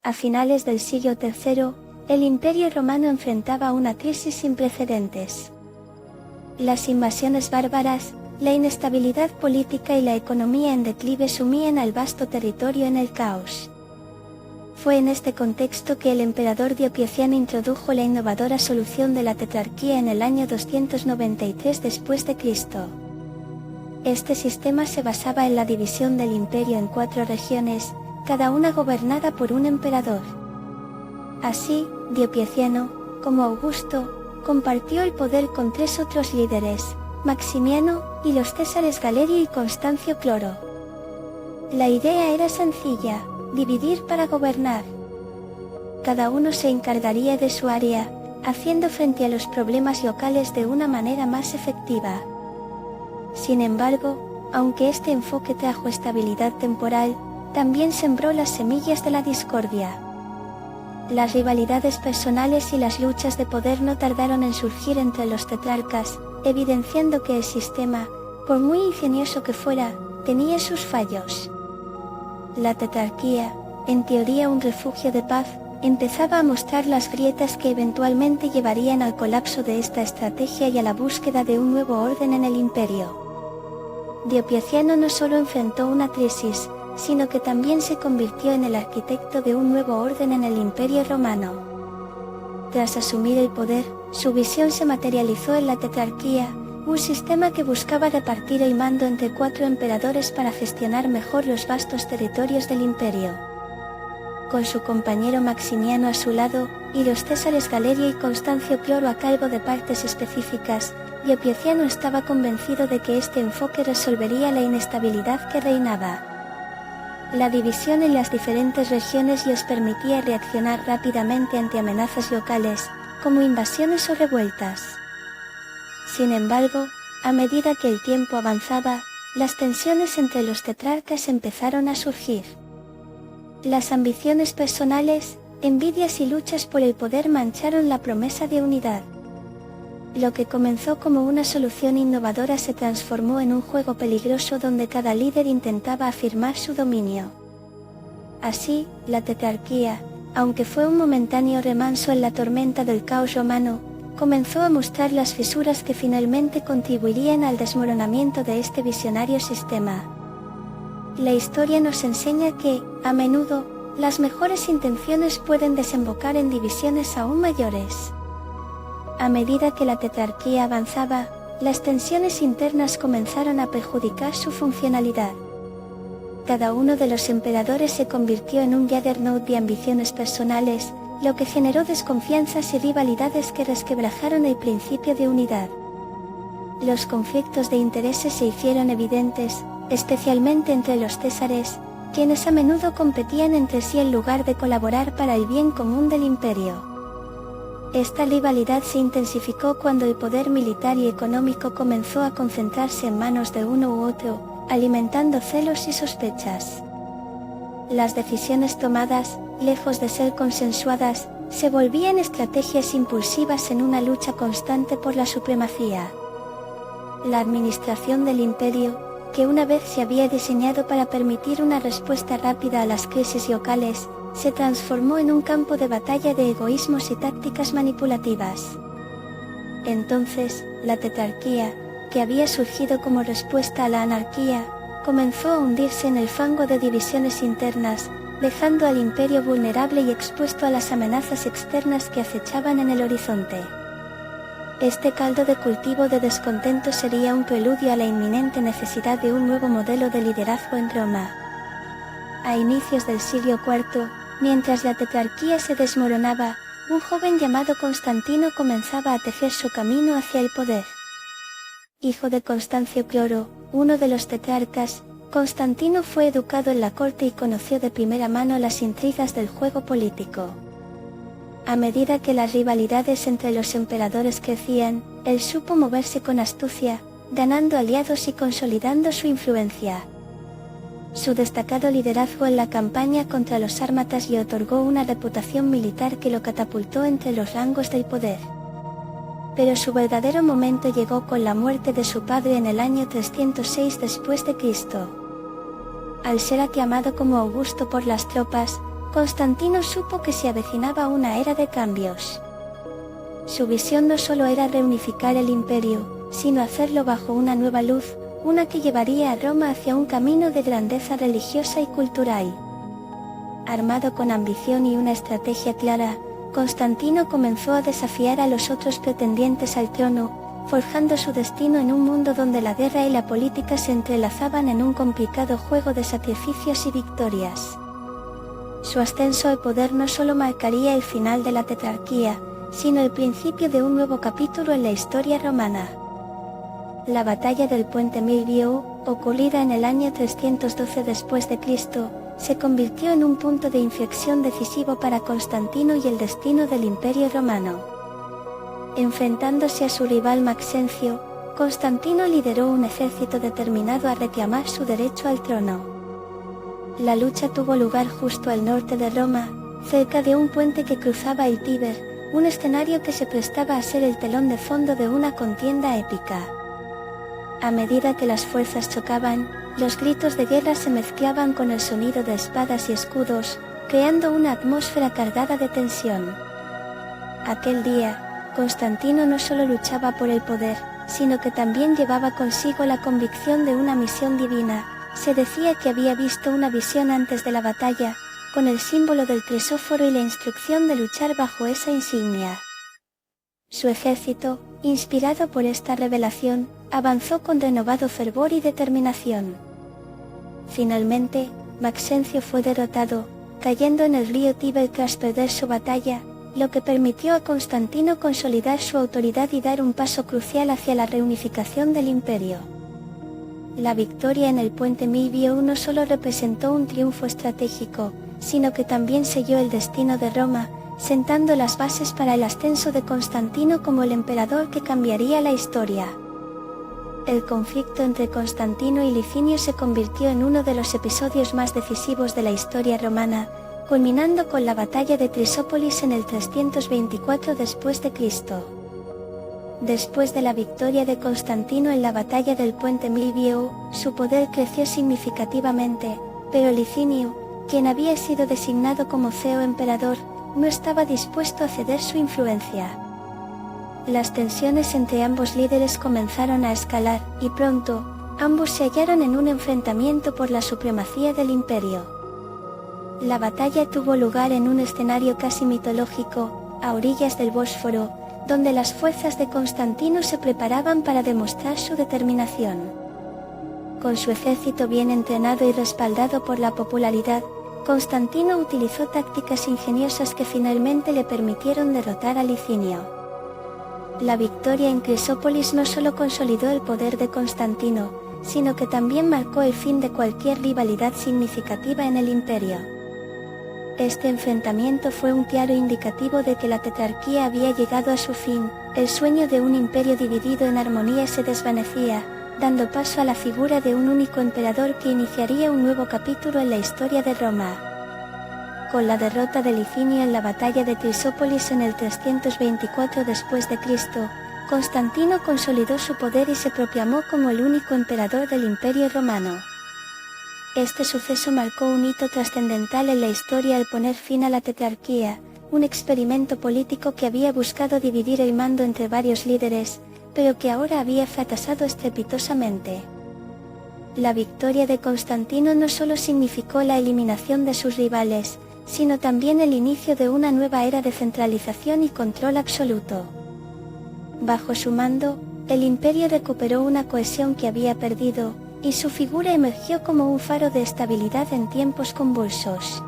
A finales del siglo III, el Imperio Romano enfrentaba una crisis sin precedentes. Las invasiones bárbaras, la inestabilidad política y la economía en declive sumían al vasto territorio en el caos. Fue en este contexto que el emperador Diocleciano introdujo la innovadora solución de la tetrarquía en el año 293 después de Cristo. Este sistema se basaba en la división del imperio en 4 regiones, cada una gobernada por un emperador. Así, Diocleciano, como Augusto, compartió el poder con 3 otros líderes, Maximiano, y los césares Galerio y Constancio Cloro. La idea era sencilla: dividir para gobernar. Cada uno se encargaría de su área, haciendo frente a los problemas locales de una manera más efectiva. Sin embargo, aunque este enfoque trajo estabilidad temporal, también sembró las semillas de la discordia. Las rivalidades personales y las luchas de poder no tardaron en surgir entre los tetrarcas, evidenciando que el sistema, por muy ingenioso que fuera, tenía sus fallos. La tetrarquía, en teoría un refugio de paz, empezaba a mostrar las grietas que eventualmente llevarían al colapso de esta estrategia y a la búsqueda de un nuevo orden en el imperio. Diocleciano no solo enfrentó una crisis, sino que también se convirtió en el arquitecto de un nuevo orden en el Imperio Romano. Tras asumir el poder, su visión se materializó en la tetrarquía, un sistema que buscaba repartir el mando entre 4 emperadores para gestionar mejor los vastos territorios del imperio. Con su compañero Maximiano a su lado, y los césares Galerio y Constancio Cloro a cargo de partes específicas, Diocleciano estaba convencido de que este enfoque resolvería la inestabilidad que reinaba. La división en las diferentes regiones les permitía reaccionar rápidamente ante amenazas locales, como invasiones o revueltas. Sin embargo, a medida que el tiempo avanzaba, las tensiones entre los tetrarcas empezaron a surgir. Las ambiciones personales, envidias y luchas por el poder mancharon la promesa de unidad. Lo que comenzó como una solución innovadora se transformó en un juego peligroso donde cada líder intentaba afirmar su dominio. Así, la tetrarquía, aunque fue un momentáneo remanso en la tormenta del caos romano, comenzó a mostrar las fisuras que finalmente contribuirían al desmoronamiento de este visionario sistema. La historia nos enseña que, a menudo, las mejores intenciones pueden desembocar en divisiones aún mayores. A medida que la tetrarquía avanzaba, las tensiones internas comenzaron a perjudicar su funcionalidad. Cada uno de los emperadores se convirtió en un juggernaut de ambiciones personales, lo que generó desconfianzas y rivalidades que resquebrajaron el principio de unidad. Los conflictos de intereses se hicieron evidentes, especialmente entre los césares, quienes a menudo competían entre sí en lugar de colaborar para el bien común del imperio. Esta rivalidad se intensificó cuando el poder militar y económico comenzó a concentrarse en manos de uno u otro, alimentando celos y sospechas. Las decisiones tomadas, lejos de ser consensuadas, se volvían estrategias impulsivas en una lucha constante por la supremacía. La administración del imperio, que una vez se había diseñado para permitir una respuesta rápida a las crisis locales, se transformó en un campo de batalla de egoísmos y tácticas manipulativas. Entonces, la tetrarquía, que había surgido como respuesta a la anarquía, comenzó a hundirse en el fango de divisiones internas, dejando al imperio vulnerable y expuesto a las amenazas externas que acechaban en el horizonte. Este caldo de cultivo de descontento sería un preludio a la inminente necesidad de un nuevo modelo de liderazgo en Roma. A inicios del siglo IV, mientras la tetrarquía se desmoronaba, un joven llamado Constantino comenzaba a tejer su camino hacia el poder. Hijo de Constancio Cloro, uno de los tetrarcas, Constantino fue educado en la corte y conoció de primera mano las intrigas del juego político. A medida que las rivalidades entre los emperadores crecían, él supo moverse con astucia, ganando aliados y consolidando su influencia. Su destacado liderazgo en la campaña contra los sármatas le otorgó una reputación militar que lo catapultó entre los rangos del poder. Pero su verdadero momento llegó con la muerte de su padre en el año 306 después de Cristo. Al ser aclamado como Augusto por las tropas, Constantino supo que se avecinaba una era de cambios. Su visión no solo era reunificar el imperio, sino hacerlo bajo una nueva luz, una que llevaría a Roma hacia un camino de grandeza religiosa y cultural. Armado con ambición y una estrategia clara, Constantino comenzó a desafiar a los otros pretendientes al trono, forjando su destino en un mundo donde la guerra y la política se entrelazaban en un complicado juego de sacrificios y victorias. Su ascenso al poder no solo marcaría el final de la tetrarquía, sino el principio de un nuevo capítulo en la historia romana. La batalla del puente Milvio, ocurrida en el año 312 después de Cristo, se convirtió en un punto de inflexión decisivo para Constantino y el destino del Imperio Romano. Enfrentándose a su rival Maxencio, Constantino lideró un ejército determinado a reclamar su derecho al trono. La lucha tuvo lugar justo al norte de Roma, cerca de un puente que cruzaba el Tíber, un escenario que se prestaba a ser el telón de fondo de una contienda épica. A medida que las fuerzas chocaban, los gritos de guerra se mezclaban con el sonido de espadas y escudos, creando una atmósfera cargada de tensión. Aquel día, Constantino no solo luchaba por el poder, sino que también llevaba consigo la convicción de una misión divina. Se decía que había visto una visión antes de la batalla, con el símbolo del crisóforo y la instrucción de luchar bajo esa insignia. Su ejército, inspirado por esta revelación, avanzó con renovado fervor y determinación. Finalmente, Maxencio fue derrotado, cayendo en el río Tíber tras perder su batalla, lo que permitió a Constantino consolidar su autoridad y dar un paso crucial hacia la reunificación del imperio. La victoria en el puente Milvio no solo representó un triunfo estratégico, sino que también selló el destino de Roma, sentando las bases para el ascenso de Constantino como el emperador que cambiaría la historia. El conflicto entre Constantino y Licinio se convirtió en uno de los episodios más decisivos de la historia romana, culminando con la batalla de Trisópolis en el 324 después de Cristo. Después de la victoria de Constantino en la batalla del puente Milvio, su poder creció significativamente, pero Licinio, quien había sido designado como ceo emperador, no estaba dispuesto a ceder su influencia. Las tensiones entre ambos líderes comenzaron a escalar, y pronto, ambos se hallaron en un enfrentamiento por la supremacía del imperio. La batalla tuvo lugar en un escenario casi mitológico, a orillas del Bósforo, donde las fuerzas de Constantino se preparaban para demostrar su determinación. Con su ejército bien entrenado y respaldado por la popularidad, Constantino utilizó tácticas ingeniosas que finalmente le permitieron derrotar a Licinio. La victoria en Crisópolis no solo consolidó el poder de Constantino, sino que también marcó el fin de cualquier rivalidad significativa en el imperio. Este enfrentamiento fue un claro indicativo de que la tetrarquía había llegado a su fin, el sueño de un imperio dividido en armonía se desvanecía, dando paso a la figura de un único emperador que iniciaría un nuevo capítulo en la historia de Roma. Con la derrota de Licinio en la batalla de Trisópolis en el 324 después de Cristo, Constantino consolidó su poder y se proclamó como el único emperador del Imperio Romano. Este suceso marcó un hito trascendental en la historia al poner fin a la tetrarquía, un experimento político que había buscado dividir el mando entre varios líderes, pero que ahora había fracasado estrepitosamente. La victoria de Constantino no solo significó la eliminación de sus rivales, sino también el inicio de una nueva era de centralización y control absoluto. Bajo su mando, el imperio recuperó una cohesión que había perdido, y su figura emergió como un faro de estabilidad en tiempos convulsos.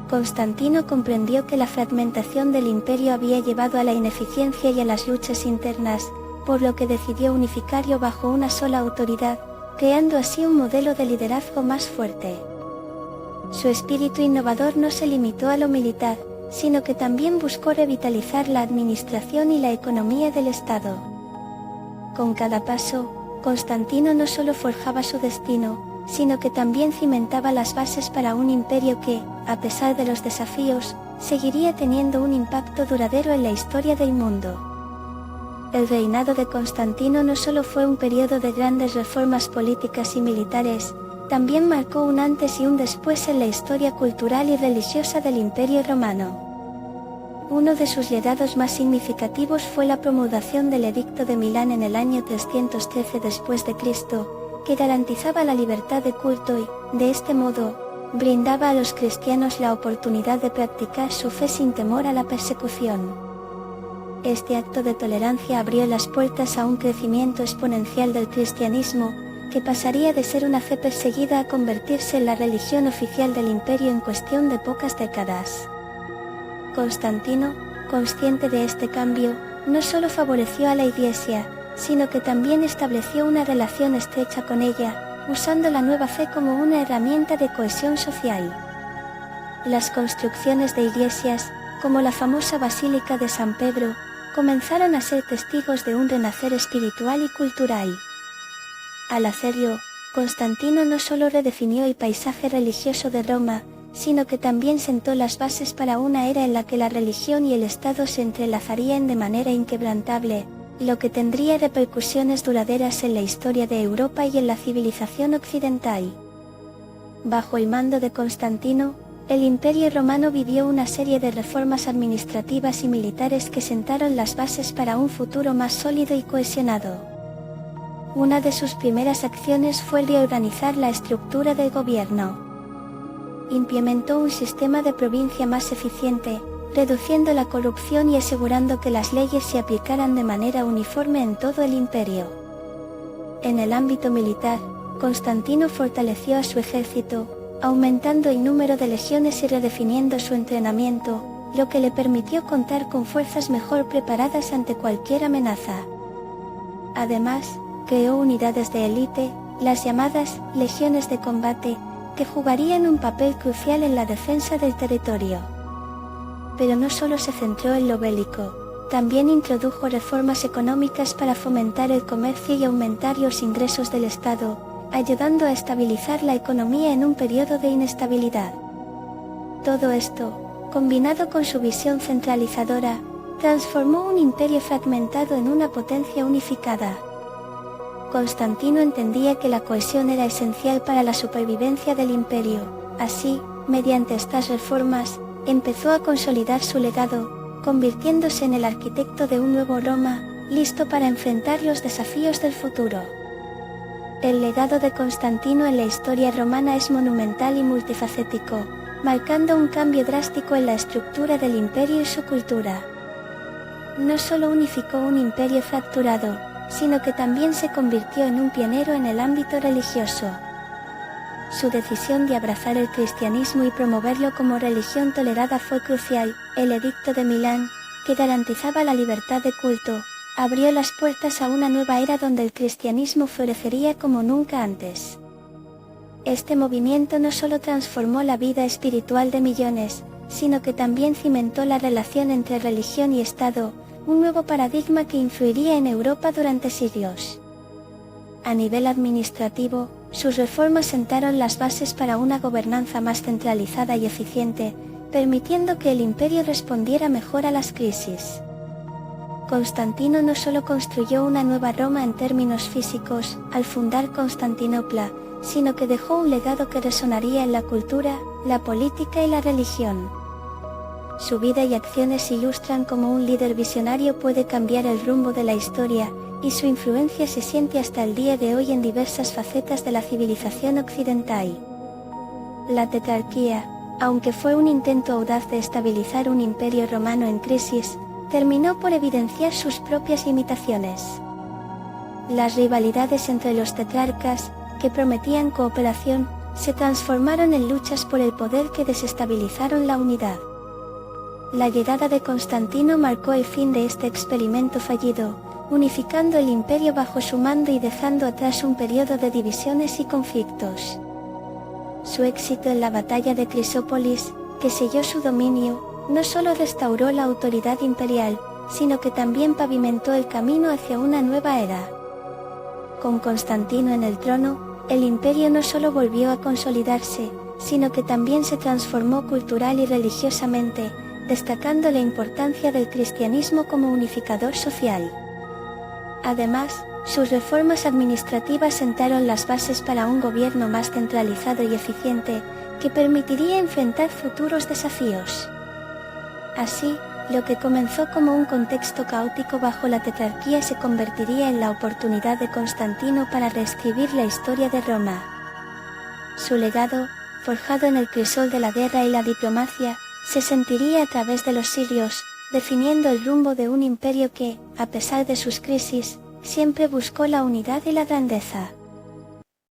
Constantino comprendió que la fragmentación del imperio había llevado a la ineficiencia y a las luchas internas, por lo que decidió unificarlo bajo una sola autoridad, creando así un modelo de liderazgo más fuerte. Su espíritu innovador no se limitó a lo militar, sino que también buscó revitalizar la administración y la economía del Estado. Con cada paso, Constantino no solo forjaba su destino, sino que también cimentaba las bases para un imperio que, a pesar de los desafíos, seguiría teniendo un impacto duradero en la historia del mundo. El reinado de Constantino no solo fue un periodo de grandes reformas políticas y militares, también marcó un antes y un después en la historia cultural y religiosa del Imperio Romano. Uno de sus legados más significativos fue la promulgación del Edicto de Milán en el año 313 después de Cristo, que garantizaba la libertad de culto y, de este modo, brindaba a los cristianos la oportunidad de practicar su fe sin temor a la persecución. Este acto de tolerancia abrió las puertas a un crecimiento exponencial del cristianismo, que pasaría de ser una fe perseguida a convertirse en la religión oficial del imperio en cuestión de pocas décadas. Constantino, consciente de este cambio, no solo favoreció a la Iglesia, sino que también estableció una relación estrecha con ella, usando la nueva fe como una herramienta de cohesión social. Las construcciones de iglesias, como la famosa Basílica de San Pedro, comenzaron a ser testigos de un renacer espiritual y cultural. Al hacerlo, Constantino no solo redefinió el paisaje religioso de Roma, sino que también sentó las bases para una era en la que la religión y el Estado se entrelazarían de manera inquebrantable, lo que tendría repercusiones duraderas en la historia de Europa y en la civilización occidental. Bajo el mando de Constantino, el Imperio Romano vivió una serie de reformas administrativas y militares que sentaron las bases para un futuro más sólido y cohesionado. Una de sus primeras acciones fue reorganizar la estructura del gobierno. Implementó un sistema de provincia más eficiente, reduciendo la corrupción y asegurando que las leyes se aplicaran de manera uniforme en todo el imperio. En el ámbito militar, Constantino fortaleció a su ejército, aumentando el número de legiones y redefiniendo su entrenamiento, lo que le permitió contar con fuerzas mejor preparadas ante cualquier amenaza. Además, creó unidades de élite, las llamadas legiones de combate, que jugarían un papel crucial en la defensa del territorio. Pero no solo se centró en lo bélico, también introdujo reformas económicas para fomentar el comercio y aumentar los ingresos del Estado, ayudando a estabilizar la economía en un periodo de inestabilidad. Todo esto, combinado con su visión centralizadora, transformó un imperio fragmentado en una potencia unificada. Constantino entendía que la cohesión era esencial para la supervivencia del imperio. Así, mediante estas reformas, empezó a consolidar su legado, convirtiéndose en el arquitecto de un nuevo Roma, listo para enfrentar los desafíos del futuro. El legado de Constantino en la historia romana es monumental y multifacético, marcando un cambio drástico en la estructura del imperio y su cultura. No solo unificó un imperio fracturado, sino que también se convirtió en un pionero en el ámbito religioso. Su decisión de abrazar el cristianismo y promoverlo como religión tolerada fue crucial. El Edicto de Milán, que garantizaba la libertad de culto, abrió las puertas a una nueva era donde el cristianismo florecería como nunca antes. Este movimiento no solo transformó la vida espiritual de millones, sino que también cimentó la relación entre religión y Estado, un nuevo paradigma que influiría en Europa durante siglos. A nivel administrativo, sus reformas sentaron las bases para una gobernanza más centralizada y eficiente, permitiendo que el imperio respondiera mejor a las crisis. Constantino no solo construyó una nueva Roma en términos físicos, al fundar Constantinopla, sino que dejó un legado que resonaría en la cultura, la política y la religión. Su vida y acciones ilustran cómo un líder visionario puede cambiar el rumbo de la historia, y su influencia se siente hasta el día de hoy en diversas facetas de la civilización occidental. La tetrarquía, aunque fue un intento audaz de estabilizar un imperio romano en crisis, terminó por evidenciar sus propias limitaciones. Las rivalidades entre los tetrarcas, que prometían cooperación, se transformaron en luchas por el poder que desestabilizaron la unidad. La llegada de Constantino marcó el fin de este experimento fallido, unificando el imperio bajo su mando y dejando atrás un periodo de divisiones y conflictos. Su éxito en la batalla de Crisópolis, que selló su dominio, no solo restauró la autoridad imperial, sino que también pavimentó el camino hacia una nueva era. Con Constantino en el trono, el imperio no solo volvió a consolidarse, sino que también se transformó cultural y religiosamente, destacando la importancia del cristianismo como unificador social. Además, Sus reformas administrativas sentaron las bases para un gobierno más centralizado y eficiente, que permitiría enfrentar futuros desafíos. Así, lo que comenzó como un contexto caótico bajo la tetrarquía se convertiría en la oportunidad de Constantino para reescribir la historia de Roma. Su legado, forjado en el crisol de la guerra y la diplomacia, se sentiría a través de los siglos, definiendo el rumbo de un imperio que, a pesar de sus crisis, siempre buscó la unidad y la grandeza.